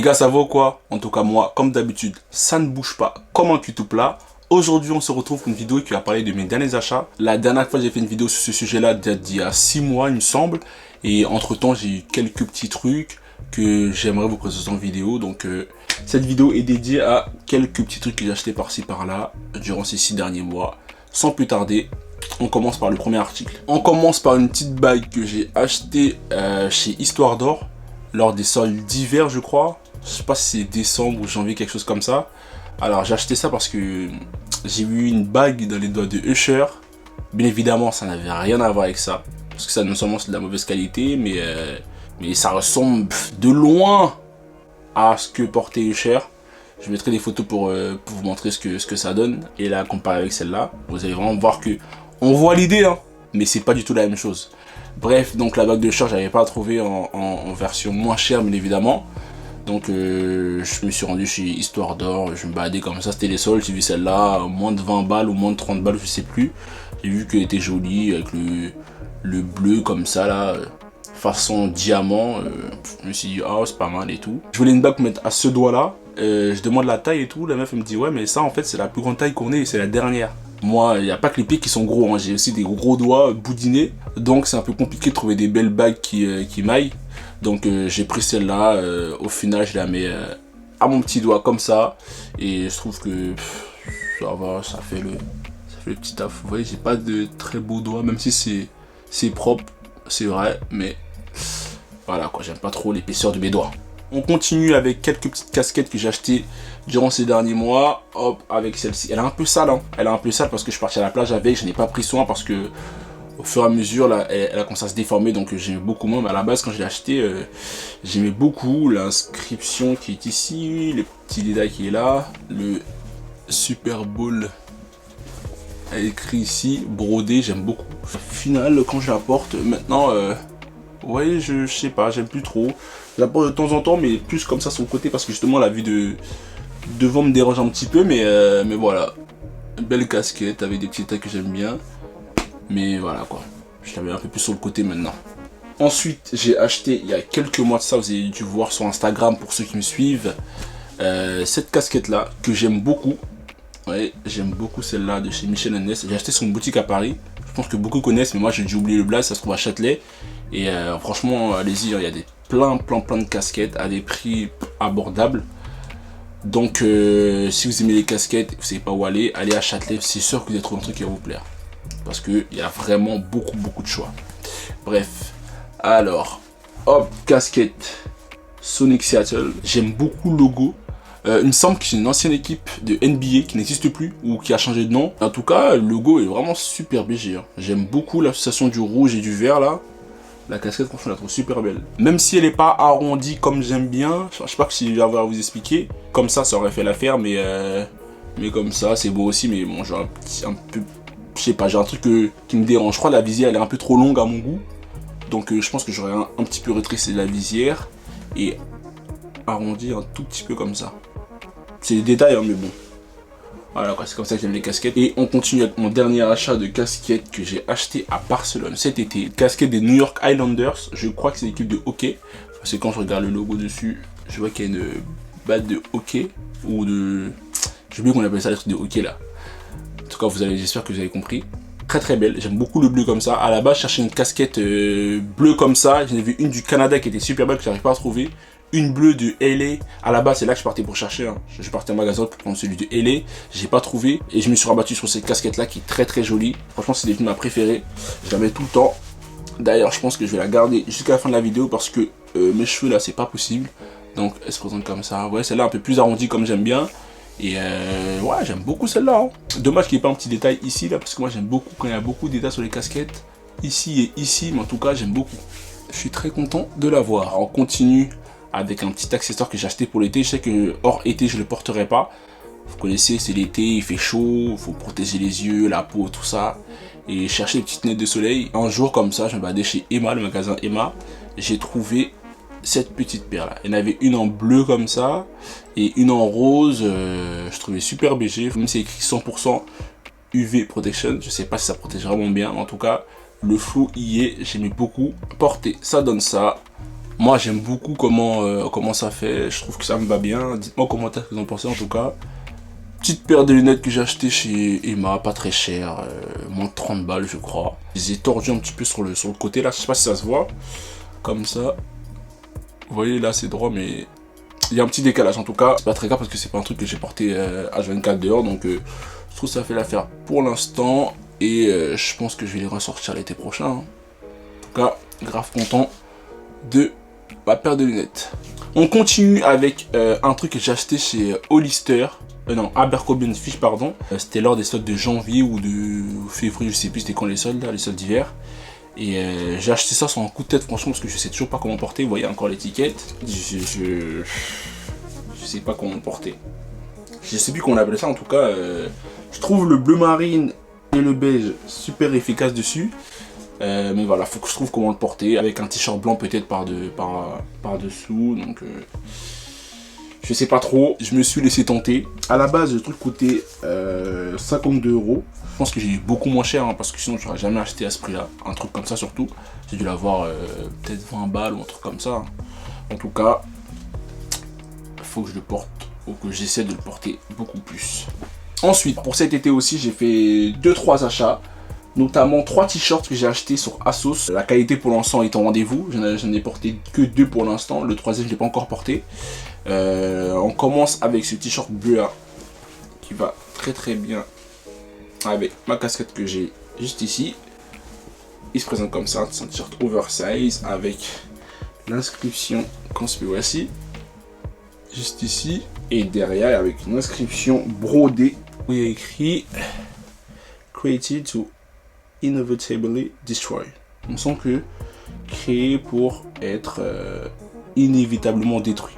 gars, ça vaut quoi? En tout cas, moi, comme d'habitude, ça ne bouge pas comme un cul tout plat. Aujourd'hui, on se retrouve pour une vidéo qui va parler de mes derniers achats. La dernière fois, j'ai fait une vidéo sur ce sujet-là d'il y a 6 mois, il me semble. Et entre-temps, j'ai eu quelques petits trucs que j'aimerais vous présenter en vidéo. Donc, cette vidéo est dédiée à quelques petits trucs que j'ai achetés par-ci, par-là, durant ces 6 derniers mois. Sans plus tarder, on commence par le premier article. On commence par une petite bague que j'ai achetée chez Histoire d'Or, lors des soldes d'hiver, je crois. Je sais pas si c'est décembre ou janvier, quelque chose comme ça. Alors, j'ai acheté ça parce que j'ai vu une bague dans les doigts de Usher. Bien évidemment, ça n'avait rien à voir avec ça. Parce que ça, non seulement c'est de la mauvaise qualité, mais ça ressemble de loin à ce que portait Usher. Je mettrai des photos pour vous montrer ce que ça donne. Et là, comparé avec celle-là, vous allez vraiment voir que on voit l'idée, hein, mais c'est pas du tout la même chose. Bref, donc la bague de Usher, j'avais pas trouvé en version moins chère, bien évidemment. Donc je me suis rendu chez Histoire d'Or, je me baladais comme ça, c'était les soldes, j'ai vu celle-là, moins de 20 balles ou moins de 30 balles, je sais plus. J'ai vu qu'elle était jolie, avec le bleu comme ça là, façon diamant. Je me suis dit, ah, c'est pas mal et tout. Je voulais une bague pour mettre à ce doigt là, je demande la taille et tout, la meuf elle me dit, ouais mais ça en fait c'est la plus grande taille qu'on ait et c'est la dernière. Moi, il n'y a pas que les pieds qui sont gros, hein. J'ai aussi des gros doigts boudinés, donc c'est un peu compliqué de trouver des belles bagues qui maillent. Donc j'ai pris celle-là, au final je la mets à mon petit doigt comme ça, et je trouve que ça va, ça fait le petit taf. Vous voyez, j'ai pas de très beaux doigts, même si c'est propre, c'est vrai, mais voilà quoi, j'aime pas trop l'épaisseur de mes doigts. On continue avec quelques petites casquettes que j'ai achetées durant ces derniers mois. Hop, avec celle-ci. Elle est un peu sale, hein. Elle est un peu sale parce que je suis parti à la plage avec, je n'ai pas pris soin parce que au fur et à mesure, là, elle a commencé à se déformer, donc j'aimais beaucoup moins. Mais à la base, quand je l'ai acheté, j'aimais beaucoup l'inscription qui est ici, le petit détail qui est là, le Super Bowl écrit ici, brodé, j'aime beaucoup. Au final, quand je la porte, maintenant, ouais, je sais pas, j'aime plus trop. Je la porte de temps en temps, mais plus comme ça sur le côté, parce que justement, la vue de devant me dérange un petit peu, mais voilà. Belle casquette avec des petits détails que j'aime bien. Mais voilà quoi, je l'avais un peu plus sur le côté maintenant. Ensuite, j'ai acheté il y a quelques mois de ça, vous avez dû voir sur Instagram pour ceux qui me suivent, cette casquette là que j'aime beaucoup. Ouais, j'aime beaucoup celle-là de chez Michel & Ness. J'ai acheté son boutique à Paris. Je pense que beaucoup connaissent, mais moi j'ai dû oublier le blaze, ça se trouve à Châtelet. Et franchement, allez-y, il y a plein de casquettes à des prix abordables. Donc si vous aimez les casquettes, vous savez pas où aller, allez à Châtelet, c'est sûr que vous allez trouver un truc qui va vous plaire. Parce qu'il y a vraiment beaucoup de choix. Bref, alors, hop, casquette Sonic Seattle. J'aime beaucoup le logo. Il me semble que c'est une ancienne équipe de NBA qui n'existe plus ou qui a changé de nom. En tout cas, le logo est vraiment super BG, hein. J'aime beaucoup l'association du rouge et du vert là. La casquette, franchement, je la trouve super belle. Même si elle n'est pas arrondie comme j'aime bien, je sais pas si je vais avoir à vous expliquer. Comme ça aurait fait l'affaire, mais comme ça, c'est beau aussi. Mais bon, j'ai un peu, je sais pas, j'ai un truc qui me dérange. Je crois que la visière, elle est un peu trop longue à mon goût. Donc je pense que j'aurais un petit peu rétréci la visière et arrondi un tout petit peu comme ça. C'est des détails, hein, mais bon. Voilà quoi, c'est comme ça que j'aime les casquettes. Et on continue avec mon dernier achat de casquettes que j'ai acheté à Barcelone cet été. Casquette des New York Islanders. Je crois que c'est l'équipe de hockey. Parce que quand je regarde le logo dessus, je vois qu'il y a une batte de hockey. Ou de... j'ai oublié qu'on appelle ça les trucs de hockey là. En tout cas, j'espère que vous avez compris. Très belle, j'aime beaucoup le bleu comme ça. À la base, je cherchais une casquette bleue comme ça. J'en ai vu une du Canada qui était super belle que j'arrive pas à trouver. Une bleue de LA. À la base, c'est là que je partais pour chercher, hein. Je partais en magasin pour prendre celui de LA. J'ai pas trouvé et je me suis rabattu sur cette casquette là qui est très jolie. Franchement, c'est devenu ma préférée. Je la mets tout le temps. D'ailleurs, je pense que je vais la garder jusqu'à la fin de la vidéo parce que mes cheveux là, c'est pas possible. Donc, elle se présente comme ça. Ouais, celle-là un peu plus arrondie comme j'aime bien. Et ouais, j'aime beaucoup celle-là, hein. Dommage qu'il n'y ait pas un petit détail ici là, parce que moi j'aime beaucoup quand il y a beaucoup de détails sur les casquettes. Ici et ici, mais en tout cas j'aime beaucoup. Je suis très content de l'avoir. On continue avec un petit accessoire que j'ai acheté pour l'été. Je sais que hors été je ne le porterai pas. Vous connaissez, c'est l'été, il fait chaud, il faut protéger les yeux, la peau, tout ça. Et chercher des petites lunettes de soleil. Un jour comme ça, je me baladais chez Emma, le magasin Emma. J'ai trouvé cette petite paire là. Il y en avait une en bleu comme ça et une en rose. Je trouvais super BG. Même si c'est écrit 100% UV protection, je sais pas si ça protège vraiment bien. En tout cas, le flou y est. J'aimais beaucoup porter. Ça donne ça. Moi j'aime beaucoup comment ça fait, je trouve que ça me va bien. Dites-moi en commentaire ce que vous en pensez en tout cas. Petite paire de lunettes que j'ai acheté chez Emma, pas très cher, moins de 30 balles je crois. Je les ai tordues un petit peu sur le côté là, je sais pas si ça se voit. Comme ça. Vous voyez là c'est droit mais il y a un petit décalage en tout cas. C'est pas très grave parce que c'est pas un truc que j'ai porté H24 dehors. Donc je trouve que ça fait l'affaire pour l'instant. Et je pense que je vais les ressortir l'été prochain. En tout cas, grave content de ma paire de lunettes. On continue avec un truc que j'ai acheté chez Hollister. Non, Abercrombie & Fitch, pardon. C'était lors des soldes de janvier ou de février, je sais plus c'était quand les soldes d'hiver. Et j'ai acheté ça sur un coup de tête franchement parce que je sais toujours pas comment porter. Vous voyez encore l'étiquette. Je sais pas comment porter. Je sais plus comment on appelle ça en tout cas. Je trouve le bleu marine et le beige super efficace dessus. Mais voilà, faut que je trouve comment le porter. Avec un t-shirt blanc peut-être par dessous. Donc je sais pas trop. Je me suis laissé tenter. À la base le truc coûtait 52 €. Je pense que j'ai eu beaucoup moins cher hein, parce que sinon j'aurais jamais acheté à ce prix là. Un truc comme ça surtout. J'ai dû l'avoir peut-être 20 balles ou un truc comme ça. En tout cas, faut que je le porte. Faut que j'essaie de le porter beaucoup plus. Ensuite, pour cet été aussi, j'ai fait 2-3 achats. Notamment 3 t-shirts que j'ai achetés sur Asos. La qualité pour l'instant est en rendez-vous. J'en ai porté que 2 pour l'instant. Le troisième, je ne l'ai pas encore porté. On commence avec ce t-shirt bleu là. Qui va très très bien avec ma casquette que j'ai juste ici. Il se présente comme ça. C'est un t-shirt oversize avec l'inscription Conspiracy. Juste ici. Et derrière avec une inscription brodée. Où il y a écrit Created to Inevitably Destroy. On sent que créé pour être inévitablement détruit.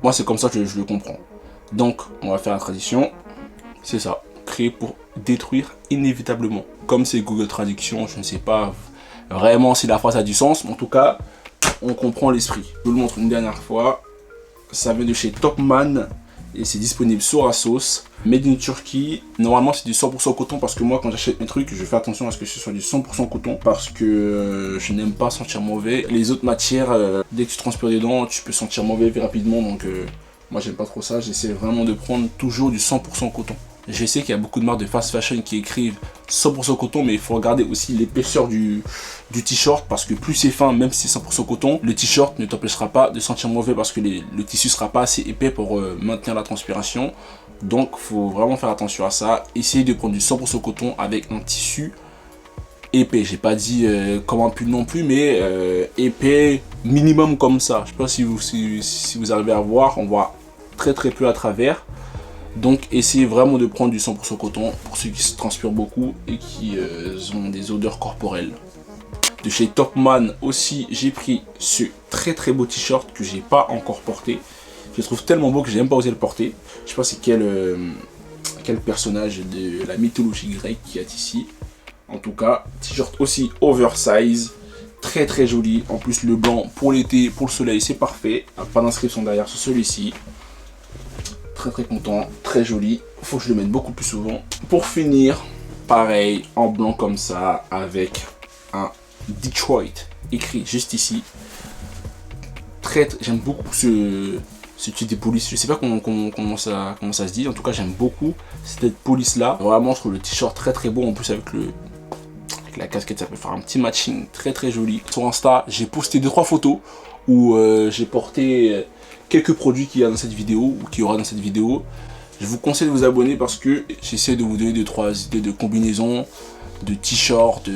Moi c'est comme ça que je le comprends. Donc on va faire la traduction. C'est ça. Créé pour détruire inévitablement. Comme c'est Google Traduction, je ne sais pas vraiment si la phrase a du sens. Mais en tout cas, on comprend l'esprit. Je vous le montre une dernière fois. Ça vient de chez Topman. Et c'est disponible sur Asos, made in Turkey. Normalement c'est du 100% coton parce que moi quand j'achète mes trucs je fais attention à ce que ce soit du 100% coton parce que je n'aime pas sentir mauvais. Les autres matières, dès que tu transpires dedans tu peux sentir mauvais rapidement donc moi j'aime pas trop ça. J'essaie vraiment de prendre toujours du 100% coton. Je sais qu'il y a beaucoup de marques de fast fashion qui écrivent 100% coton, mais il faut regarder aussi l'épaisseur du t-shirt parce que plus c'est fin, même si c'est 100% coton, le t-shirt ne t'empêchera pas de sentir mauvais parce que le tissu sera pas assez épais pour maintenir la transpiration. Donc il faut vraiment faire attention à ça. Essayez de prendre du 100% coton avec un tissu épais. J'ai pas dit comme un pull non plus, mais épais minimum comme ça. Je sais pas si vous arrivez à voir, on voit très très peu à travers. Donc essayez vraiment de prendre du 100% coton pour ceux qui se transpirent beaucoup et qui ont des odeurs corporelles. De chez Topman aussi, j'ai pris ce très très beau t-shirt que j'ai pas encore porté. Je le trouve tellement beau que j'ai même pas osé le porter. Je sais pas c'est quel personnage de la mythologie grecque qui est ici. En tout cas, t-shirt aussi oversize, très très joli. En plus le blanc pour l'été, pour le soleil, c'est parfait. Pas d'inscription derrière sur celui-ci. Très très content, très joli. Faut que je le mette beaucoup plus souvent. Pour finir, pareil, en blanc comme ça, avec un Detroit écrit juste ici. J'aime beaucoup ce type de police. Je sais pas comment ça se dit. En tout cas, j'aime beaucoup cette police là. Vraiment, je trouve le t-shirt très très beau. En plus, avec la casquette, ça peut faire un petit matching très très joli. Sur Insta, j'ai posté 2-3 photos où j'ai porté quelques produits qu'il y a dans cette vidéo ou qu'il y aura dans cette vidéo. Je vous conseille de vous abonner parce que j'essaie de vous donner 2-3 idées de combinaisons, de t-shirts,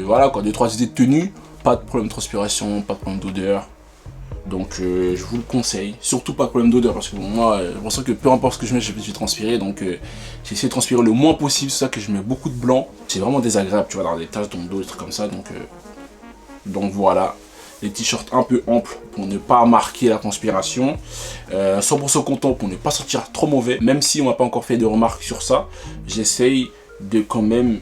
voilà quoi, 2-3 idées de tenue. Pas de problème de transpiration, pas de problème d'odeur. Donc je vous le conseille, surtout pas de problème d'odeur parce que bon, moi je ressens que peu importe ce que je mets, je vais transpirer. Donc j'essaie de transpirer le moins possible, c'est ça que je mets beaucoup de blanc. C'est vraiment désagréable, tu vois, dans des taches dans le dos, des trucs comme ça. Donc voilà. Les t-shirts un peu amples pour ne pas marquer la transpiration, 100% coton pour ne pas sentir trop mauvais, même si on n'a pas encore fait de remarques sur ça, j'essaye de quand même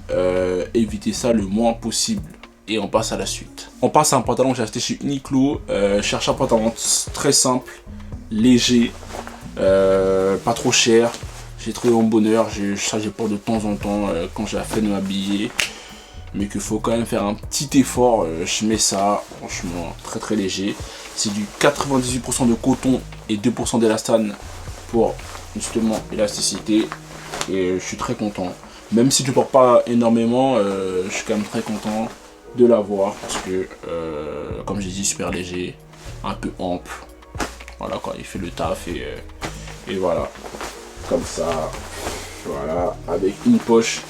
éviter ça le moins possible. Et on passe à la suite. On passe à un pantalon que j'ai acheté chez Uniqlo. Je cherche un pantalon très simple, léger, pas trop cher. J'ai trouvé mon bonheur, ça j'ai pas de temps en temps quand j'ai la flemme de m'habiller. Mais qu'il faut quand même faire un petit effort, je mets ça, franchement très très léger. C'est du 98% de coton et 2% d'élastane pour justement l'élasticité. Et je suis très content. Même si je ne porte pas énormément, je suis quand même très content de l'avoir. Parce que, comme j'ai dit, super léger, un peu ample. Voilà quoi, il fait le taf et voilà. Comme ça, voilà, avec une poche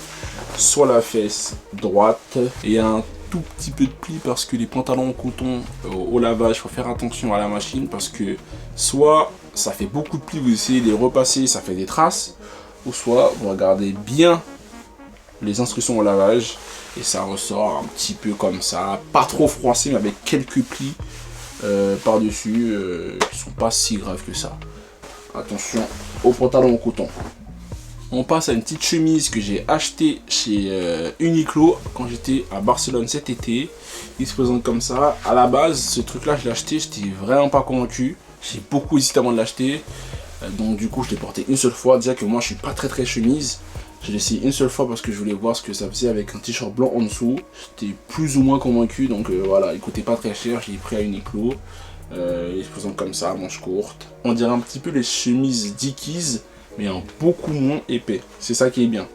sur la fesse droite et un tout petit peu de pli parce que les pantalons en coton au lavage, il faut faire attention à la machine parce que soit ça fait beaucoup de plis, vous essayez de les repasser, ça fait des traces, ou soit vous regardez bien les instructions au lavage et ça ressort un petit peu comme ça, pas trop froissé mais avec quelques plis par dessus qui sont pas si graves que ça. Attention aux pantalons en coton. On passe à une petite chemise que j'ai achetée chez Uniqlo quand j'étais à Barcelone cet été. Il se présente comme ça. À la base, ce truc là je l'ai acheté, j'étais vraiment pas convaincu. J'ai beaucoup hésité avant de l'acheter. Donc du coup je l'ai porté une seule fois. Déjà que moi je suis pas très chemise. Je l'ai essayé une seule fois parce que je voulais voir ce que ça faisait avec un t-shirt blanc en dessous. J'étais plus ou moins convaincu. Donc voilà, il coûtait pas très cher. Je l'ai pris à Uniqlo. Il se présente comme ça, manche courte. On dirait un petit peu les chemises Dickies, mais en beaucoup moins épais. C'est ça qui est bien.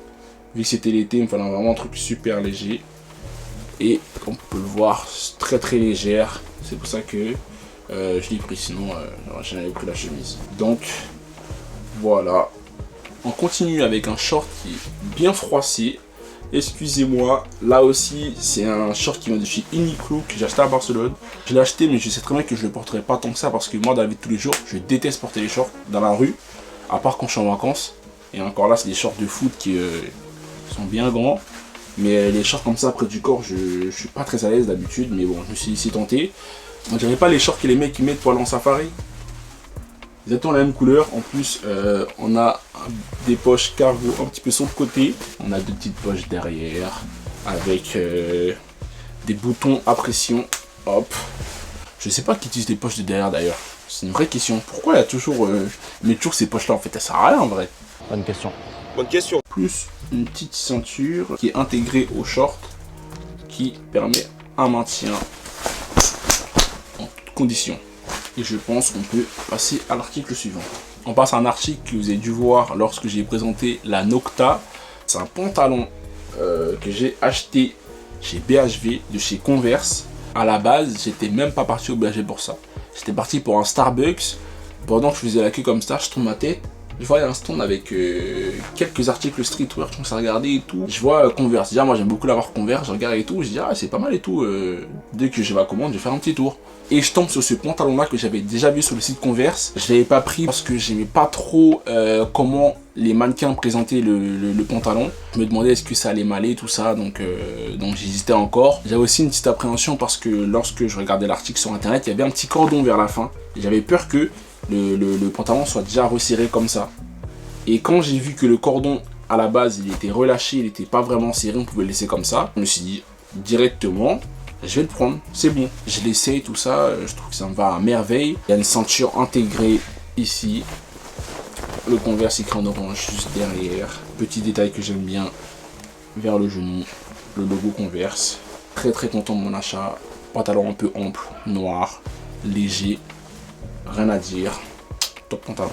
Vu que c'était l'été, il me fallait vraiment un truc super léger. Et comme on peut le voir, très légère. C'est pour ça que je l'ai pris, sinon j'en avais pris la chemise. Donc voilà. On continue avec un short qui est bien froissé. Excusez-moi, là aussi c'est un short qui vient de chez Uniqlo que j'ai acheté à Barcelone. Je l'ai acheté mais je sais très bien que je ne le porterai pas tant que ça parce que moi dans la vie de tous les jours je déteste porter les shorts dans la rue, à part quand je suis en vacances. Et encore là c'est des shorts de foot qui sont bien grands. Mais les shorts comme ça près du corps je suis pas très à l'aise d'habitude, mais bon je me suis ici tenté. On dirait pas les shorts que les mecs qui mettent pour aller en safari. Exactement la même couleur, en plus on a des poches cargo un petit peu sur le côté, on a deux petites poches derrière avec des boutons à pression, hop. Je sais pas qui utilise les poches de derrière d'ailleurs, c'est une vraie question, pourquoi il y a toujours, mais toujours ces poches là en fait, elles servent à rien en vrai. Bonne question. Bonne question. Plus une petite ceinture qui est intégrée au short, qui permet un maintien en toutes conditions. Et je pense qu'on peut passer à l'article suivant. On passe à un article que vous avez dû voir lorsque j'ai présenté la Nocta. C'est un pantalon que j'ai acheté chez BHV, de chez Converse. À la base, j'étais même pas parti au BHV pour ça. J'étais parti pour un Starbucks. Pendant que je faisais la queue comme ça, je tourne ma tête. Je vois un stand avec quelques articles streetwear, je commence à regarder et tout. Je vois Converse. Déjà, moi j'aime beaucoup la marque Converse, je regarde et tout. Je dis, ah, c'est pas mal et tout. Dès que j'ai ma commande, je vais faire un petit tour. Et je tombe sur ce pantalon là que j'avais déjà vu sur le site Converse. Je l'avais pas pris parce que j'aimais pas trop comment les mannequins présentaient le pantalon. Je me demandais est-ce que ça allait m'aller, tout ça. Donc j'hésitais encore. J'avais aussi une petite appréhension parce que lorsque je regardais l'article sur internet, il y avait un petit cordon vers la fin. J'avais peur que le pantalon soit déjà resserré comme ça. Et quand j'ai vu que le cordon à la base il était relâché, il n'était pas vraiment serré, on pouvait le laisser comme ça, je me suis dit directement je vais le prendre, c'est bon. Je l'essaye tout ça, je trouve que ça me va à merveille. Il y a une ceinture intégrée ici, le Converse écrit en orange juste derrière. Petit détail que j'aime bien vers le genou, le logo Converse. Très content de mon achat. Pantalon un peu ample, noir, léger, rien à dire, top pantalon.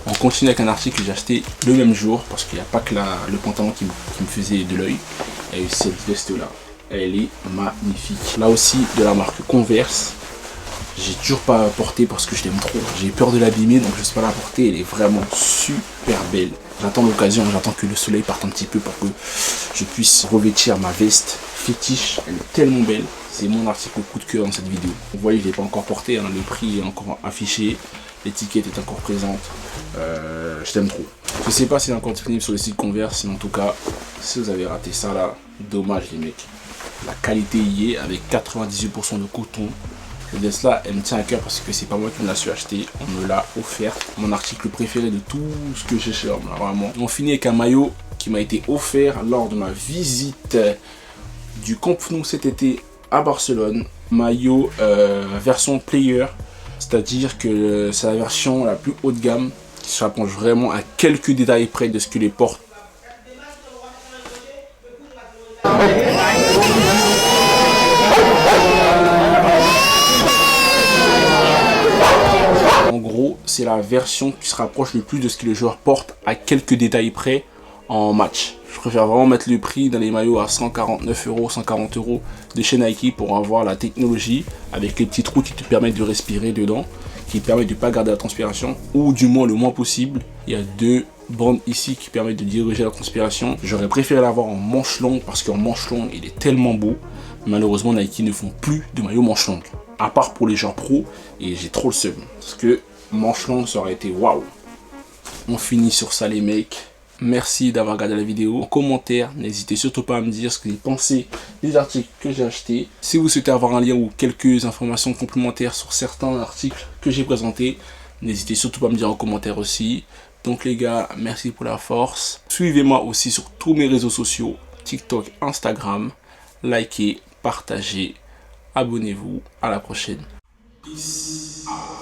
On continue avec un article que j'ai acheté le même jour parce qu'il n'y a pas que le pantalon qui me faisait de l'œil. Il y a eu cette veste là, elle est magnifique. Là aussi de la marque Converse. J'ai toujours pas porté parce que je l'aime trop. J'ai peur de l'abîmer donc je sais pas la porter. Elle est vraiment super belle. J'attends l'occasion, j'attends que le soleil parte un petit peu pour que je puisse revêtir ma veste fétiche. Elle est tellement belle. C'est mon article coup de cœur dans cette vidéo. Vous voyez, je ne l'ai pas encore porté, hein. Le prix est encore affiché. L'étiquette est encore présente. Je t'aime trop. Je sais pas si c'est encore disponible sur le site Converse, mais en tout cas, si vous avez raté ça là, dommage les mecs. La qualité y est avec 98% de coton. Cette veste là, elle me tient à cœur parce que c'est pas moi qui me l'a su acheter. On me l'a offert. Mon article préféré de tout ce que j'ai chez Homme, vraiment. On finit avec un maillot qui m'a été offert lors de ma visite du Camp Nou cet été à Barcelone. Maillot version player. C'est-à-dire que c'est la version la plus haut de gamme qui se rapproche vraiment à quelques détails près de ce que les portes. c'est la version qui se rapproche le plus de ce que le joueur porte à quelques détails près en match. Je préfère vraiment mettre le prix dans les maillots à 149 €, 140 € de chez Nike pour avoir la technologie avec les petits trous qui te permettent de respirer dedans, qui te permettent de ne pas garder la transpiration, ou du moins le moins possible. Il y a 2 bandes ici qui permettent de diriger la transpiration. J'aurais préféré l'avoir en manche longue parce qu'en manche longue il est tellement beau. Malheureusement Nike ne font plus de maillots manche longue, à part pour les gens pros, et j'ai trop le seum parce que manche longue ça aurait été waouh. On finit sur ça les mecs. Merci d'avoir regardé la vidéo. En commentaire, n'hésitez surtout pas à me dire ce que vous pensez des articles que j'ai achetés. Si vous souhaitez avoir un lien ou quelques informations complémentaires sur certains articles que j'ai présentés, n'hésitez surtout pas à me dire en commentaire aussi. Donc les gars, merci pour la force. Suivez-moi aussi sur tous mes réseaux sociaux, TikTok, Instagram. Likez, partagez, abonnez-vous. À la prochaine. Peace out.